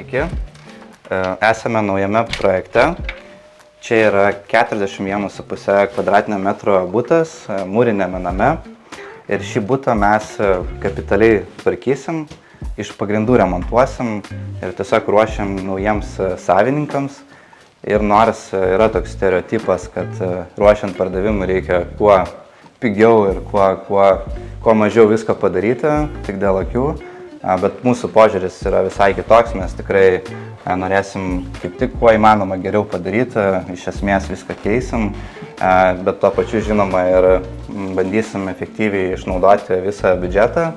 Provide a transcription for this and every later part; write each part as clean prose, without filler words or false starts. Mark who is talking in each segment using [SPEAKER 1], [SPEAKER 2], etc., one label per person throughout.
[SPEAKER 1] Sveiki. Esame naujame projekte. Čia yra 41,5 kvadratinio metro butas mūrinėme name. Ir šį butą mes kapitaliai tvarkysim, iš pagrindų remontuosim ir tiesiog ruošiam naujiems savininkams. Ir nors yra toks stereotipas, kad ruošiant pardavimui reikia kuo pigiau ir kuo mažiau visko padaryti, tik dėl akių. Bet mūsų požiūris yra visai kitoks, mes tikrai norėsim kaip tik kuo įmanoma geriau padaryti, iš esmės viską keisim, bet tuo pačiu žinoma ir bandysim efektyviai išnaudoti visą biudžetą.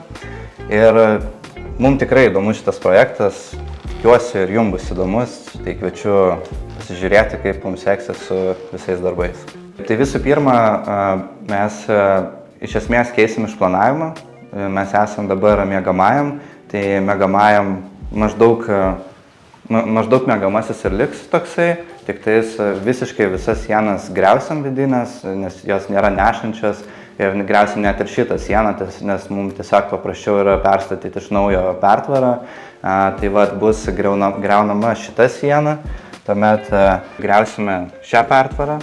[SPEAKER 1] Ir mums tikrai įdomus šitas projektas, tikiuosi ir jums bus įdomus, tai kviečiu pasižiūrėti, kaip mums seksis su visais darbais. Tai visų pirma, mes iš esmės keisim išplanavimą. Mes esam dabar miegamajam, tai miegamajam maždaug miegamasis ir liks toksai, tik tais visiškai visas sienas griausim vidinės, nes jos nėra nešančios ir griausim net ir šitą sieną, nes mums tiesiog paprasčiau yra perstatyti iš naujo pertvarą. Tai vat bus griaunama šita siena, tuomet griausime šią pertvarą.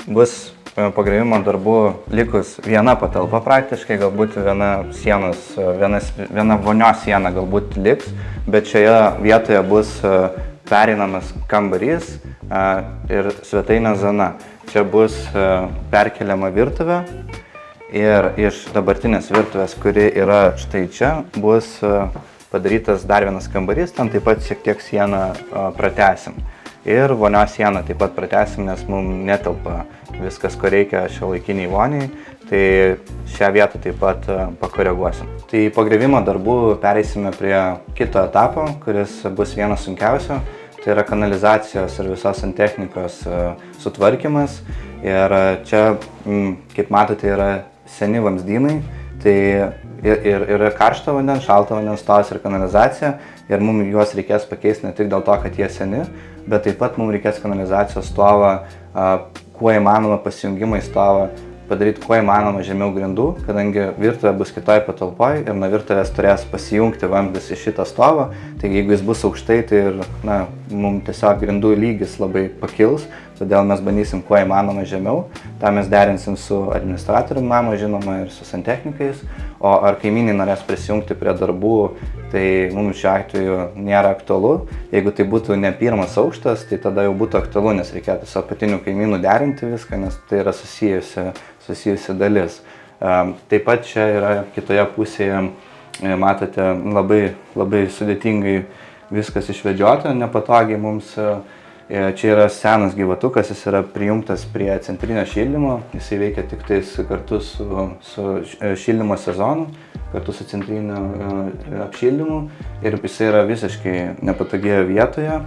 [SPEAKER 1] Bus po griovimo darbų likus viena patalpa praktiškai, galbūt viena vonios siena galbūt liks, bet šioje vietoje bus pereinamas kambarys ir svetainė zona. Čia bus perkeliama virtuvė ir iš dabartinės virtuvės, kuri yra štai čia, bus padarytas dar vienas kambarys, ten taip pat šiek tiek sieną pratęsim. Ir vonios sieną taip pat pratęsim, nes mums netelpa viskas, ko reikia šiuolaikiniai voniai, tai šią vietą taip pat pakoreguosim. Tai po griovimo darbų pereisime prie kito etapo, kuris bus vienas sunkiausių, tai yra kanalizacijos ir visos santechnikos sutvarkymas. Ir čia, kaip matote, yra seni vamzdynai, tai yra karšto vandens, šalto vandens stovas ir kanalizacija. Ir mums juos reikės pakeisti ne tik dėl to, kad jie seni, bet taip pat mums reikės kanalizacijos stovą, kuo įmanoma pasijungimą į stovą padaryti kuo įmanoma žemiau grindų, kadangi virtuvė bus kitoj patalpoj ir nuo virtuvės turės pasijungti vamzdis į šitą stovą. Taigi jeigu jis bus aukštai, tai ir mums tiesiog grindų lygis labai pakils, todėl mes bandysim kuo įmanoma žemiau. Ta mes derinsim su administratorium namo, žinoma, ir su santechnikais. O ar kaimynai norės prisijungti prie darbų, tai mums šiuo atveju nėra aktualu. Jeigu tai būtų ne pirmas aukštas, tai tada jau būtų aktualu, nes reikėtų su apatiniu kaimynu derinti viską, nes tai yra susijusi dalis. Taip pat čia yra kitoje pusėje, matote, labai sudėtingai viskas išvedžiota, nepatogiai mums. Čia yra senas gyvatukas, jis yra prijungtas prie centrinio šildymo, jisai veikia tik tais kartu su šildymo sezonu, kartu su centriniu apšildymu ir jisai yra visiškai nepatogioje vietoje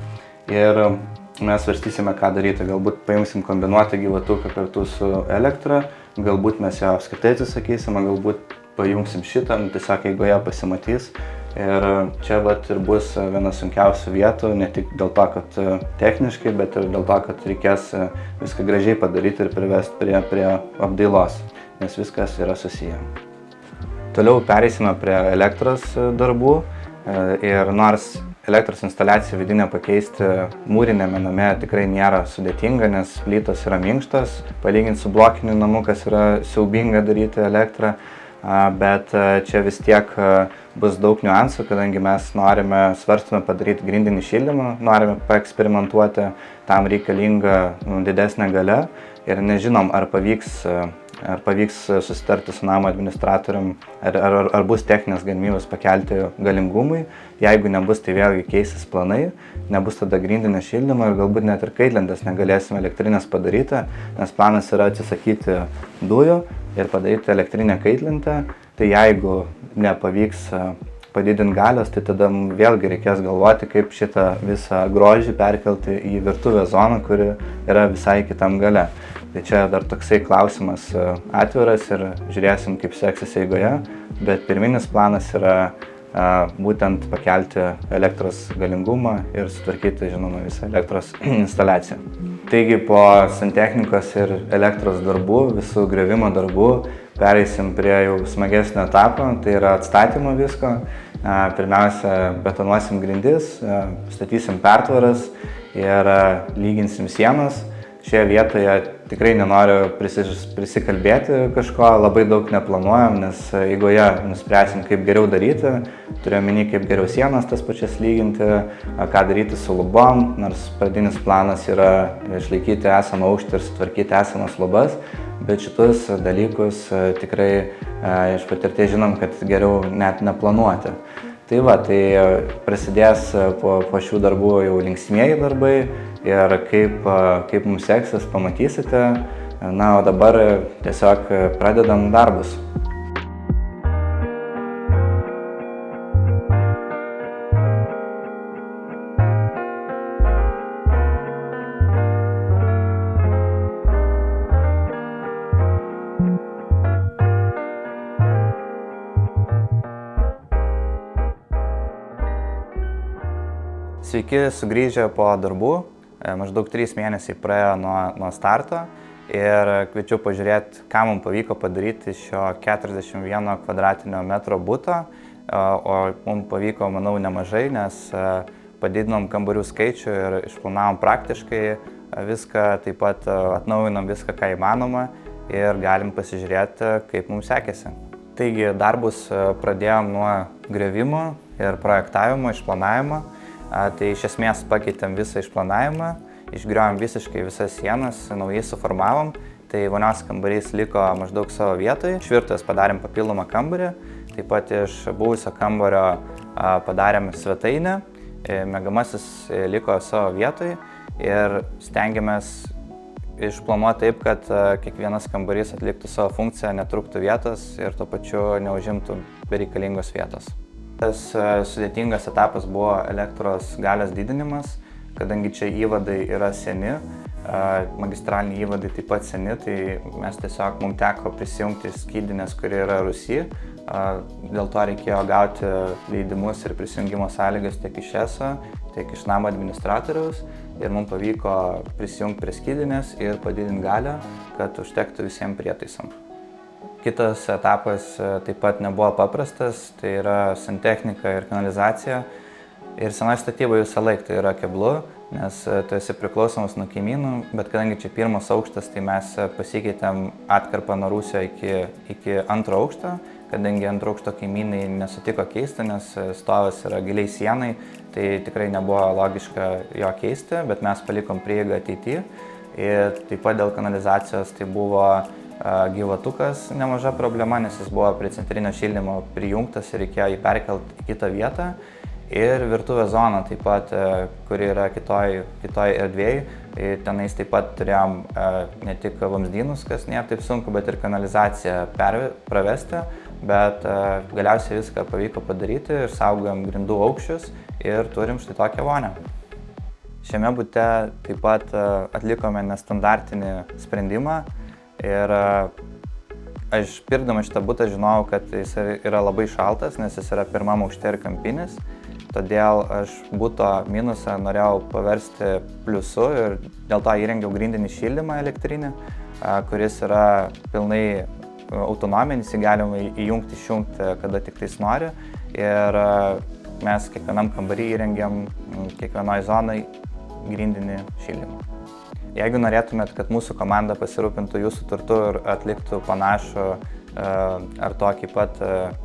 [SPEAKER 1] ir mes svarstysime, ką daryti. Galbūt paimsim kombinuotą gyvatuką kartu su elektra, galbūt mes jo apskritai atsisakysime, galbūt pajungsim šitą, tiesiog eigoje pasimatys. Ir čia ir bus viena sunkiausių vietų, ne tik dėl to, kad techniškai, bet ir dėl to, kad reikės viską gražiai padaryti ir privesti prie apdailos, nes viskas yra susiję. Toliau pereisime prie elektros darbų ir nors elektros instaliaciją vidinę pakeisti mūrinėme name tikrai nėra sudėtinga, nes plytos yra minkštos, palyginti su blokiniu namu, kas yra siaubinga daryti elektrą. Bet čia vis tiek bus daug niuansų, kadangi mes svarstome padaryti grindinį šildymą, norime paeksperimentuoti, tam reikalinga didesnė galia ir nežinom, ar pavyks susitarti su namo administratorium, ar bus techninės galimybės pakelti galingumui. Jeigu nebus, tai vėlgi keisis planai, nebus tada grindinio šildymo ir galbūt net ir kaitlentės negalėsime elektrinės padaryti, nes planas yra atsisakyti dujų ir padaryti elektrinę kaitlentę. Tai jeigu nepavyks padidinti galios, tai tada vėlgi reikės galvoti, kaip šitą visą grožį perkelti į virtuvės zoną, kuri yra visai kitam gale. Tai čia dar toksai klausimas atviras ir žiūrėsim, kaip seksis eigoje, bet pirminis planas yra būtent pakelti elektros galingumą ir sutvarkyti, žinoma, visą elektros instaliaciją. Taigi po santechnikos ir elektros darbų, visų griovimo darbų, pereisim prie jau smagesnio etapo, tai yra atstatymo visko. Pirmiausia, betonuosim grindis, statysim pertvaras ir lyginsim sienas. Šioje vietoje tikrai nenoriu prisikalbėti kažko, labai daug neplanuojam, nes eigoje nuspręsim, kaip geriau daryti, turiu omeny, kaip geriau sienas tas pačias lyginti, ką daryti su lubom, nors pradinis planas yra išlaikyti esamą aukštį ir sutvarkyti esamas lubas, bet šitus dalykus tikrai iš patirties žinom, kad geriau net neplanuoti. Tai va, tai prasidės po šių darbų jau linksmieji darbai ir kaip mums seksis, pamatysite. Na, o dabar tiesiog pradedam darbus. Sveiki sugrįžę po darbų, maždaug 3 mėnesiai praėjo nuo starto ir kviečiu pažiūrėti, ką mums pavyko padaryti šio 41 kvadratinio metro buto, o mums pavyko, manau, nemažai, nes padidinom kambarių skaičių ir išplanavom praktiškai viską, taip pat atnaujinom viską, ką įmanoma ir galim pasižiūrėti, kaip mums sekėsi. Taigi darbus pradėjom nuo griovimo ir projektavimo, išplanavimo. Tai iš esmės pakeitėm visą išplanavimą, išgriovėm visiškai visas sienas, naujai suformavom, tai vonios kambarys liko maždaug savo vietoje. Iš virtuvės padarėm papildomą kambarį, taip pat iš buvusio kambario padarėm svetainę, miegamasis liko savo vietoje ir stengiamės išplanuoti taip, kad kiekvienas kambarys atliktų savo funkciją, netrūktų vietos ir tuo pačiu neužimtų bereikalingos vietos. Tas sudėtingas etapas buvo elektros galios didinimas, kadangi čia įvadai yra seni, magistraliniai įvadai taip pat seni, tai mes tiesiog mums teko prisijungti skydinės, kuri yra Rusy. Dėl to reikėjo gauti leidimus ir prisijungimo sąlygas tiek iš ESO, tiek iš namo administratoriaus ir mums pavyko prisijungti prie skydinės ir padidinti galią, kad užtektų visiems prietaisom. Kitas etapas taip pat nebuvo paprastas, tai yra santechnika ir kanalizacija. Ir senoji statyba visą laiką tai yra keblu, nes tu esi priklausomas nuo kaimynų, bet kadangi čia pirmas aukštas, tai mes pasikeitėm atkarpą nuo rūsio iki antro aukšto, kadangi antro aukšto kaimynai nesutiko keisti, nes stovas yra giliai sienai, tai tikrai nebuvo logiška jo keisti, bet mes palikom prieigą ateityje. Ir taip pat dėl kanalizacijos tai buvo gyvatukas nemaža problema, nes jis buvo prie centrinio šildymo prijungtas ir reikėjo jį perkelti į kitą vietą. Ir virtuvės zona taip pat, kuri yra kitoj erdvėj. Tenais taip pat turėjom ne tik vamzdynus, kas nėra taip sunku, bet ir kanalizaciją pravesti. Bet galiausiai viską pavyko padaryti ir saugojom grindų aukščius ir turim štai tokią vonią. Šiame bute taip pat atlikome nestandartinį sprendimą. Ir aš pirkdamas šitą butą žinojau, kad jis yra labai šaltas, nes jis yra pirmam aukšte ir kampinis. Todėl aš buto minusą norėjau paversti pliusu ir dėl to įrengiau grindinį šildymą elektrinį, kuris yra pilnai autonominis, jį galima įjungti, išjungti, kada tik tais nori. Ir mes kiekvienam kambarį įrengiam, kiekvienoj zonai grindinį šildymą. Jeigu norėtumėt, kad mūsų komanda pasirūpintų jūsų turtu ir atliktų panašų ar tokį pat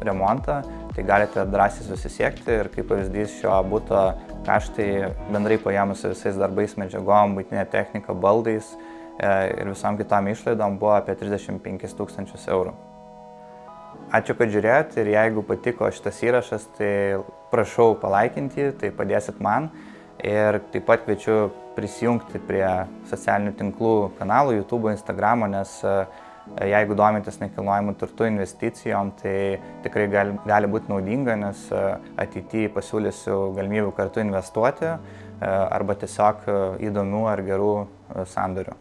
[SPEAKER 1] remontą, tai galite drąsiai susisiekti ir kaip pavyzdys šio buto kaštai bendrai paėmus su visais darbais, medžiagom, buitinė technika, baldais ir visom kitom išlaidom buvo apie 35 000 eurų. Ačiū, kad žiūrėjot ir jeigu patiko šitas įrašas, tai prašau palaikinti, tai padėsit man. Ir taip pat kviečiu prisijungti prie socialinių tinklų kanalų, YouTube, Instagramo, nes jeigu domitės nekilnojamų turtų investicijom, tai tikrai gali būti naudinga, nes ateityje pasiūlysiu galimybių kartu investuoti arba tiesiog įdomių ar gerų sandorių.